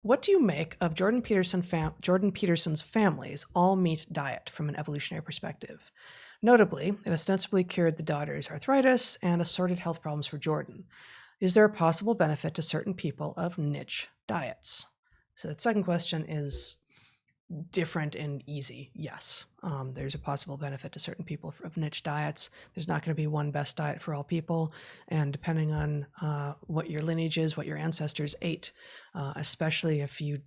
What do you make of Jordan Peterson's family's all-meat diet from an evolutionary perspective? Notably, it ostensibly cured the daughter's arthritis and assorted health problems for Jordan. Is there a possible benefit to certain people of niche diets? So that second question is different and easy. Yes, there's a possible benefit to certain people of niche diets. There's not going to be one best diet for all people. And depending on what your lineage is, what your ancestors ate, especially if you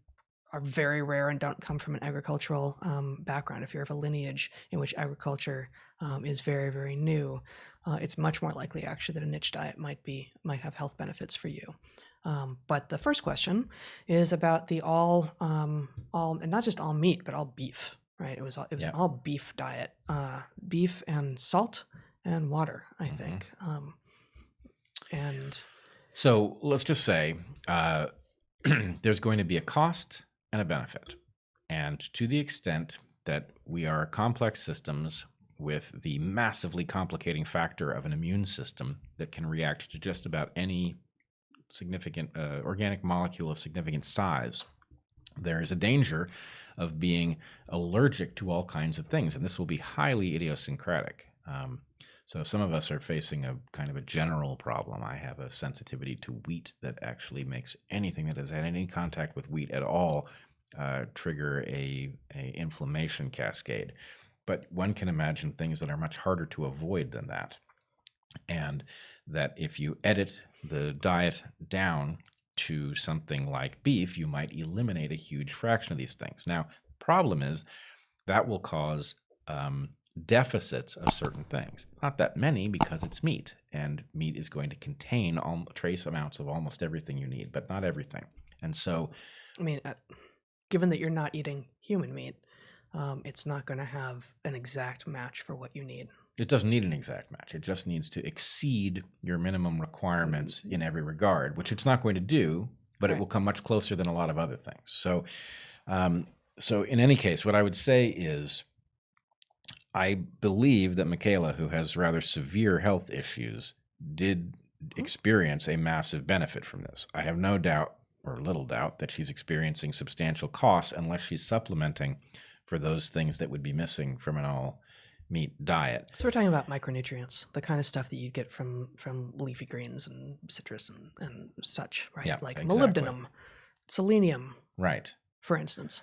are very rare and don't come from an agricultural background, if you're of a lineage in which agriculture is very, very new, it's much more likely actually that a niche diet might have health benefits for you. But the first question is about the all, and not just all meat, but all beef, right? It was an all beef diet, beef and salt and water, I think. And so let's just say there's going to be a cost and a benefit. And to the extent that we are complex systems with the massively complicating factor of an immune system that can react to just about any significant organic molecule of significant size, there is a danger of being allergic to all kinds of things, and this will be highly idiosyncratic. So some of us are facing a kind of a general problem. I have a sensitivity to wheat that actually makes anything that has had any contact with wheat at all trigger a inflammation cascade. But one can imagine things that are much harder to avoid than that. And that if you edit the diet down to something like beef, you might eliminate a huge fraction of these things. Now, the problem is that will cause deficits of certain things. Not that many, because it's meat, and meat is going to contain trace amounts of almost everything you need, but not everything. And so, I mean, given that you're not eating human meat, it's not going to have an exact match for what you need. It doesn't need an exact match. It just needs to exceed your minimum requirements in every regard, which it's not going to do, but it will come much closer than a lot of other things. So, so in any case, what I would say is, I believe that Michaela, who has rather severe health issues, did experience a massive benefit from this. I have no doubt, or little doubt, that she's experiencing substantial costs unless she's supplementing for those things that would be missing from an all-meat diet. So we're talking about micronutrients, the kind of stuff that you get from leafy greens and citrus and such, right? Yeah, like exactly. Molybdenum, selenium, right? For instance.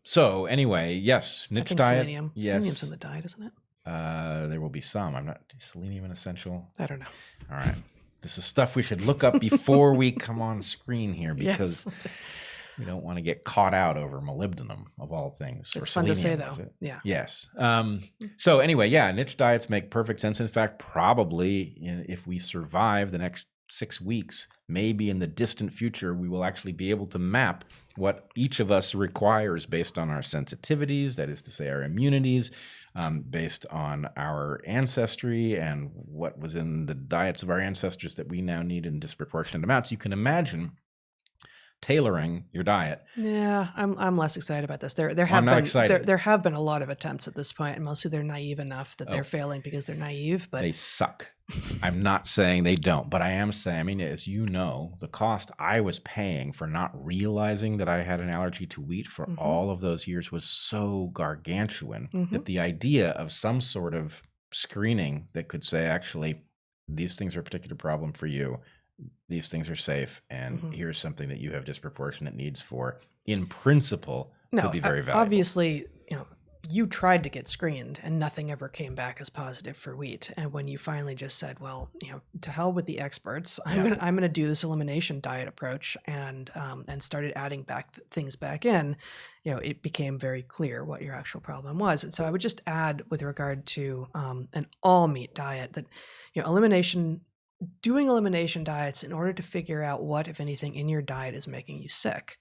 So anyway, yes, niche diet. Selenium. Yes. Selenium's in the diet, isn't it? There will be some. Is selenium an essential? I don't know. All right. This is stuff we should look up before we come on screen here, because we don't want to get caught out over molybdenum, of all things. It's fun to say, though. Yeah. Yes. So anyway, niche diets make perfect sense. In fact, probably if we survive the next 6 weeks, maybe in the distant future, we will actually be able to map what each of us requires based on our sensitivities, that is to say our immunities, based on our ancestry and what was in the diets of our ancestors that we now need in disproportionate amounts. You can imagine tailoring your diet. Yeah, I'm less excited about this. There have been a lot of attempts at this point, and mostly they're naive enough that they're failing because they're naive. But they suck. I'm not saying they don't, but I am saying, I mean, as you know, the cost I was paying for not realizing that I had an allergy to wheat for all of those years was so gargantuan that the idea of some sort of screening that could say, actually, these things are a particular problem for you, these things are safe, and here's something that you have disproportionate needs for, in principle, could be very valuable. Obviously, you tried to get screened and nothing ever came back as positive for wheat. And when you finally just said, well, to hell with the experts, I'm gonna do this elimination diet approach, and started adding things back in, it became very clear what your actual problem was. And so I would just add, with regard to an all meat diet, that doing elimination diets in order to figure out what, if anything, in your diet is making you sick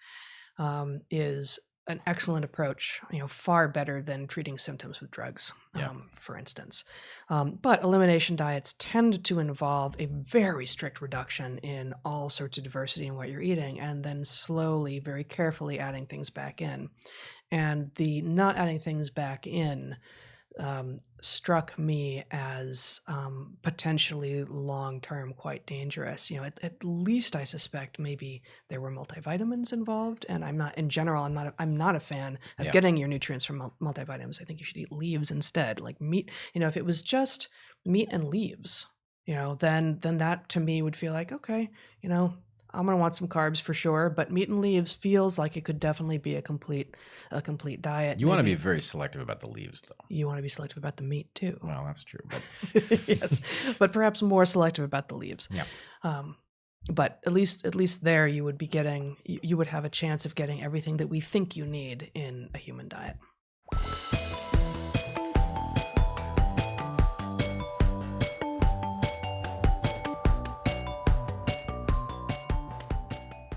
is an excellent approach, far better than treating symptoms with drugs, for instance. But elimination diets tend to involve a very strict reduction in all sorts of diversity in what you're eating, and then slowly, very carefully adding things back in. And the not adding things back in struck me as potentially long-term quite dangerous. At least I suspect maybe there were multivitamins involved, and I'm not a fan of getting your nutrients from multivitamins. I think you should eat leaves instead, like meat. If it was just meat and leaves, then that to me would feel like, okay, I'm going to want some carbs for sure, but meat and leaves feels like it could definitely be a complete diet. You want to be very selective about the leaves, though. You want to be selective about the meat too. Well, that's true, but yes, but perhaps more selective about the leaves. Yeah. But at least there you would have a chance of getting everything that we think you need in a human diet.